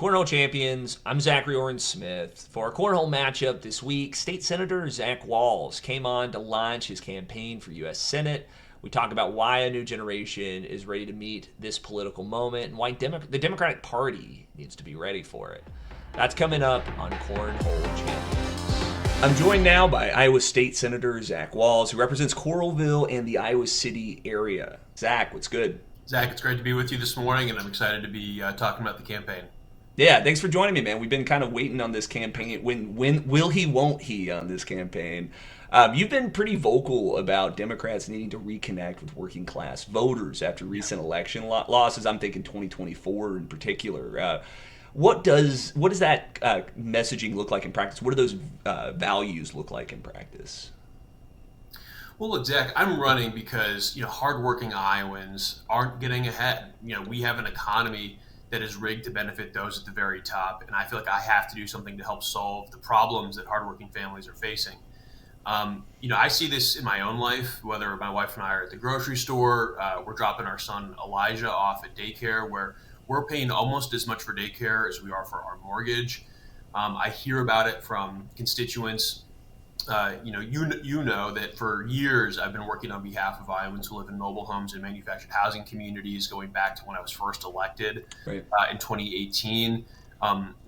Cornhole Champions, I'm Zachary Oren Smith. For our Cornhole matchup this week, State Senator Zach Wahls came on to launch his campaign for U.S. Senate. We talk about why a new generation is ready to meet this political moment and why the Democratic Party needs to be ready for it. That's coming up on Cornhole Champions. I'm joined now by Iowa State Senator Zach Wahls, who represents Coralville and the Iowa City area. Zach, what's good? Zach, it's great to be with you this morning, and I'm excited to be talking about the campaign. Yeah, thanks for joining me, man. We've been kind of waiting on this campaign. When will he, won't he on this campaign? You've been pretty vocal about Democrats needing to reconnect with working class voters after recent election losses. I'm thinking 2024 in particular. What does that messaging look like in practice? What do those values look like in practice? Well, look, Zach, I'm running because hardworking Iowans aren't getting ahead. We have an economy that is rigged to benefit those at the very top, and I feel like I have to do something to help solve the problems that hardworking families are facing. I see this in my own life, whether my wife and I are at the grocery store, we're dropping our son Elijah off at daycare, where we're paying almost as much for daycare as we are for our mortgage. I hear about it from constituents. You know that for years I've been working on behalf of Iowans who live in mobile homes and manufactured housing communities, going back to when I was first elected in 2018.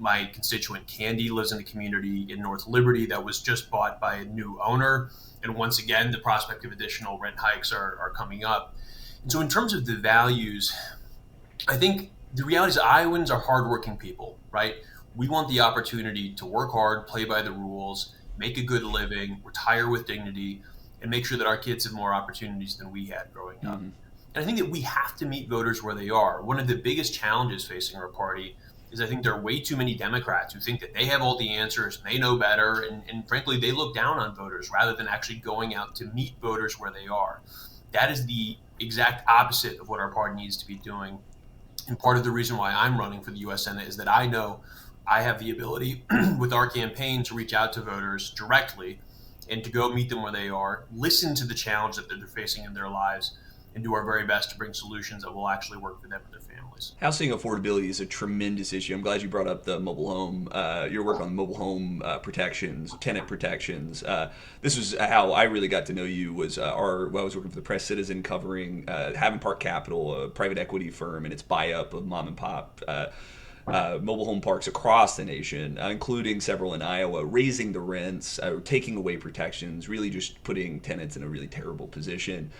My constituent Candy lives in a community in North Liberty that was just bought by a new owner. And once again, the prospect of additional rent hikes are coming up. And so in terms of the values, I think the reality is Iowans are hardworking people, right? We want the opportunity to work hard, play by the rules, make a good living, retire with dignity, and make sure that our kids have more opportunities than we had growing up. And I think that we have to meet voters where they are. One of the biggest challenges facing our party is I think there are way too many Democrats who think that they have all the answers, they know better, and frankly, they look down on voters rather than actually going out to meet voters where they are. That is the exact opposite of what our party needs to be doing. And part of the reason why I'm running for the U.S. Senate is that I know I have the ability with our campaign to reach out to voters directly and to go meet them where they are, listen to the challenge that they're facing in their lives, and do our very best to bring solutions that will actually work for them and their families. Housing affordability is a tremendous issue. I'm glad you brought up the mobile home, your work on mobile home protections, tenant protections. This was how I really got to know you, was when I was working for the Press Citizen covering Having Park Capital, a private equity firm, and its buy-up of mom and pop mobile home parks across the nation, including several in Iowa, raising the rents, taking away protections, really just putting tenants in a really terrible position.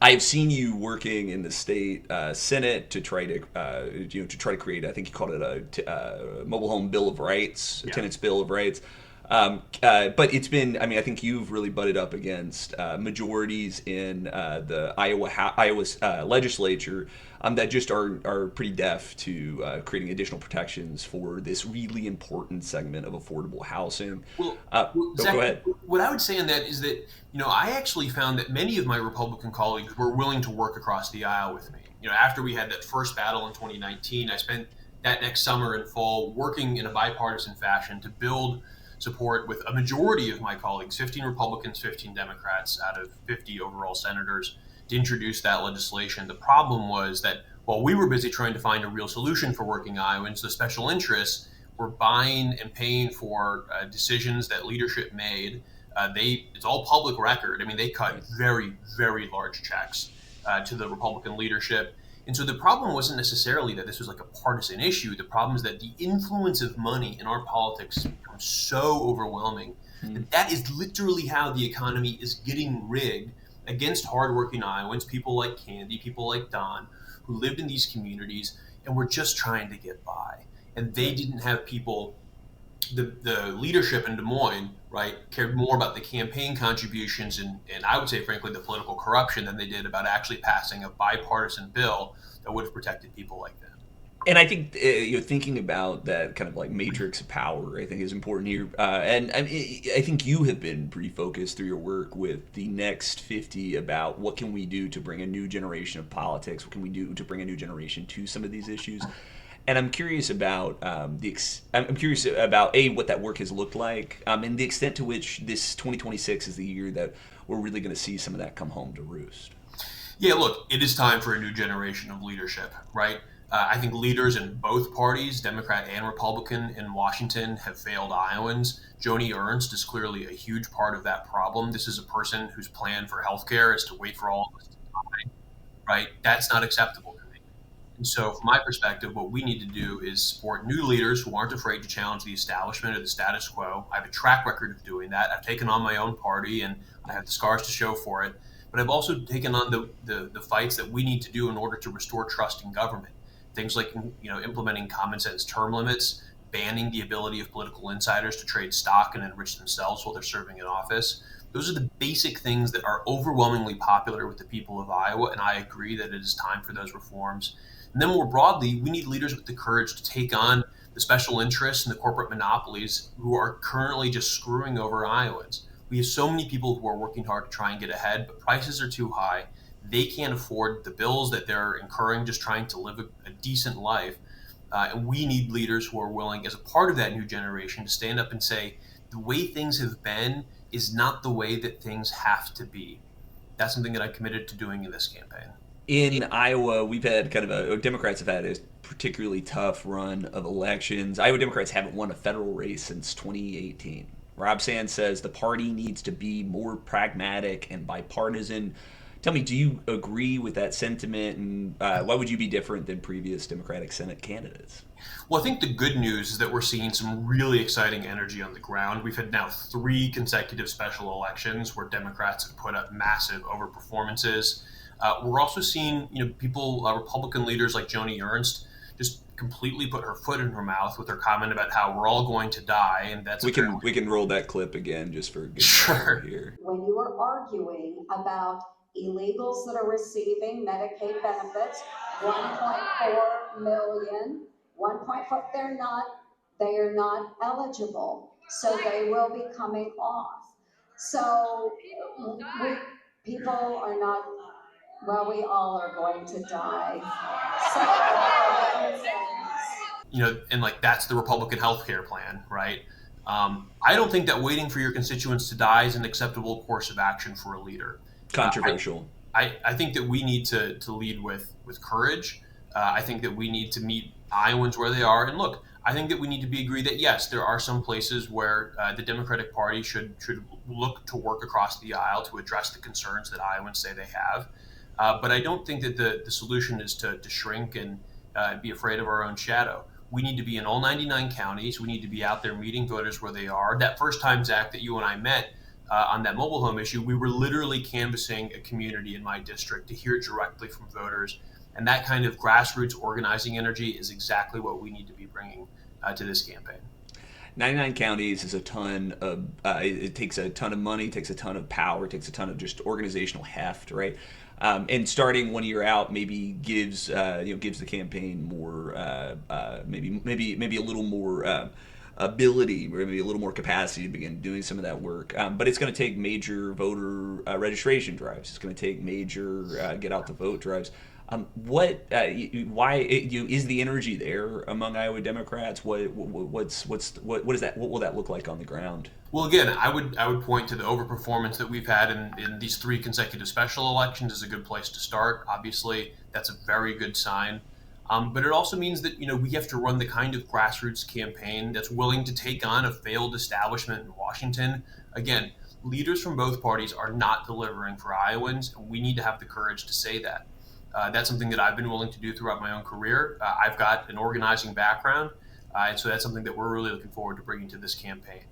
I've seen you working in the state Senate to try to create, I think you called it a mobile home bill of rights, a tenants bill of rights. But it's been, I think you've really butted up against majorities in the Iowa's legislature that just are pretty deaf to creating additional protections for this really important segment of affordable housing. Zach, go ahead. What I would say on that is that, I actually found that many of my Republican colleagues were willing to work across the aisle with me. After we had that first battle in 2019, I spent that next summer and fall working in a bipartisan fashion to build support with a majority of my colleagues, 15 Republicans, 15 Democrats out of 50 overall senators, to introduce that legislation. The problem was that while we were busy trying to find a real solution for working Iowans, the special interests were buying and paying for decisions that leadership made. It's all public record. They cut very, very large checks to the Republican leadership. And so the problem wasn't necessarily that this was like a partisan issue. The problem is that the influence of money in our politics becomes so overwhelming that is literally how the economy is getting rigged against hardworking Iowans, people like Candy, people like Don, who lived in these communities and were just trying to get by. And they didn't have people, the leadership in Des Moines, cared more about the campaign contributions and I would say, frankly, the political corruption than they did about actually passing a bipartisan bill that would have protected people like them. And I think thinking about that kind of like matrix of power, I think is important here. And I think you have been pretty focused through your work with the Next 50 about what can we do to bring a new generation of politics, what can we do to bring a new generation to some of these issues. And I'm curious about what that work has looked like, and the extent to which this 2026 is the year that we're really going to see some of that come home to roost. Yeah, look, it is time for a new generation of leadership, right? I think leaders in both parties, Democrat and Republican in Washington, have failed Iowans. Joni Ernst is clearly a huge part of that problem. This is a person whose plan for healthcare is to wait for all of us to die, right? That's not acceptable to me. And so, from my perspective, what we need to do is support new leaders who aren't afraid to challenge the establishment or the status quo. I have a track record of doing that. I've taken on my own party, and I have the scars to show for it. But I've also taken on the fights that we need to do in order to restore trust in government. Things like implementing common sense term limits, banning the ability of political insiders to trade stock and enrich themselves while they're serving in office. Those are the basic things that are overwhelmingly popular with the people of Iowa, and I agree that it is time for those reforms. And then more broadly, we need leaders with the courage to take on the special interests and the corporate monopolies who are currently just screwing over Iowans. We have so many people who are working hard to try and get ahead, but prices are too high. They can't afford the bills that they're incurring just trying to live a decent life. And we need leaders who are willing, as a part of that new generation, to stand up and say, the way things have been is not the way that things have to be. That's something that I committed to doing in this campaign. In Iowa, we've had Democrats have had a particularly tough run of elections. Iowa Democrats haven't won a federal race since 2018. Rob Sands says the party needs to be more pragmatic and bipartisan. Tell me, do you agree with that sentiment, and why would you be different than previous Democratic Senate candidates? Well, I think the good news is that we're seeing some really exciting energy on the ground. We've had now 3 consecutive special elections where Democrats have put up massive overperformances. We're also seeing, people, Republican leaders like Joni Ernst, just completely put her foot in her mouth with her comment about how we're all going to die, and that's we can roll that clip again just for a good sure here. When you are arguing about illegals that are receiving Medicaid benefits, 1.4 million, 1.4, they are not eligible, so they will be coming off. So people are not, well, we all are going to die. And that's the Republican health care plan, right? I don't think that waiting for your constituents to die is an acceptable course of action for a leader. Controversial. I think that we need to lead with courage. I think that we need to meet Iowans where they are. And look, I think that we need to agree that, yes, there are some places where the Democratic Party should look to work across the aisle to address the concerns that Iowans say they have. But I don't think that the solution is to shrink and be afraid of our own shadow. We need to be in all 99 counties. We need to be out there meeting voters where they are. That first time, Zach, that you and I met on that mobile home issue, we were literally canvassing a community in my district to hear directly from voters. And that kind of grassroots organizing energy is exactly what we need to be bringing to this campaign. 99 counties is a ton of, it takes a ton of money, takes a ton of power, takes a ton of just organizational heft, right? And starting 1 year out maybe gives the campaign more maybe a little more ability, or maybe a little more capacity to begin doing some of that work. But it's going to take major voter registration drives. It's going to take major get out the vote drives. Why is the energy there among Iowa Democrats? What is that? What will that look like on the ground? Well, again, I would point to the overperformance that we've had in these 3 consecutive special elections as a good place to start. Obviously, that's a very good sign. But it also means that we have to run the kind of grassroots campaign that's willing to take on a failed establishment in Washington. Again, leaders from both parties are not delivering for Iowans, and we need to have the courage to say that. That's something that I've been willing to do throughout my own career. I've got an organizing background, and so that's something that we're really looking forward to bringing to this campaign.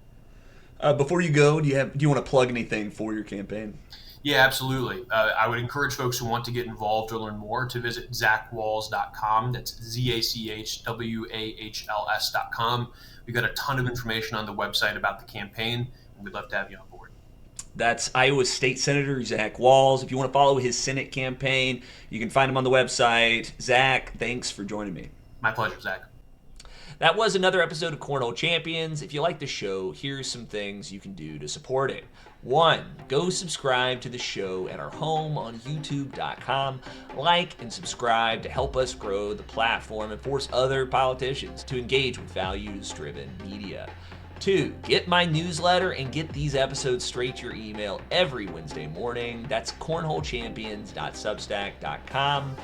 Before you go, do you want to plug anything for your campaign? Yeah, absolutely. I would encourage folks who want to get involved or learn more to visit zachwahls.com. That's ZACHWAHLS.com. We've got a ton of information on the website about the campaign, and we'd love to have you on board. That's Iowa State Senator Zach Wahls. If you want to follow his Senate campaign, you can find him on the website. Zach, thanks for joining me. My pleasure, Zach. That was another episode of Cornhole Champions. If you like the show, here's some things you can do to support it. 1, go subscribe to the show at our home on youtube.com. Like and subscribe to help us grow the platform and force other politicians to engage with values-driven media. 2, get my newsletter and get these episodes straight to your email every Wednesday morning. That's cornholechampions.substack.com.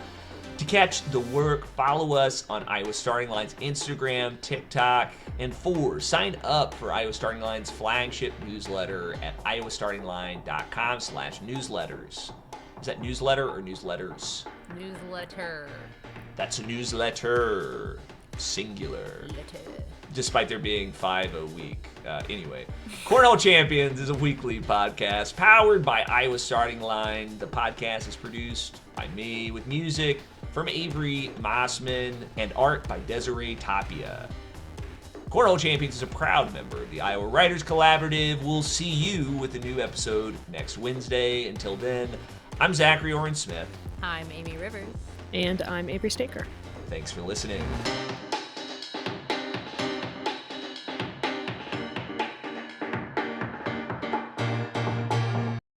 To catch the work, follow us on Iowa Starting Line's Instagram, TikTok, and sign up for Iowa Starting Line's flagship newsletter at iowastartingline.com/newsletters. Is that newsletter or newsletters? Newsletter. That's a newsletter. Singular. Despite there being 5 a week. Anyway, Cornhole Champions is a weekly podcast powered by Iowa Starting Line. The podcast is produced by me with music from Avery Mossman and art by Desiree Tapia. Cornhole Champions is a proud member of the Iowa Writers Collaborative. We'll see you with a new episode next Wednesday. Until then, I'm Zachary Oren Smith. I'm Amy Rivers. And I'm Avery Staker. Thanks for listening.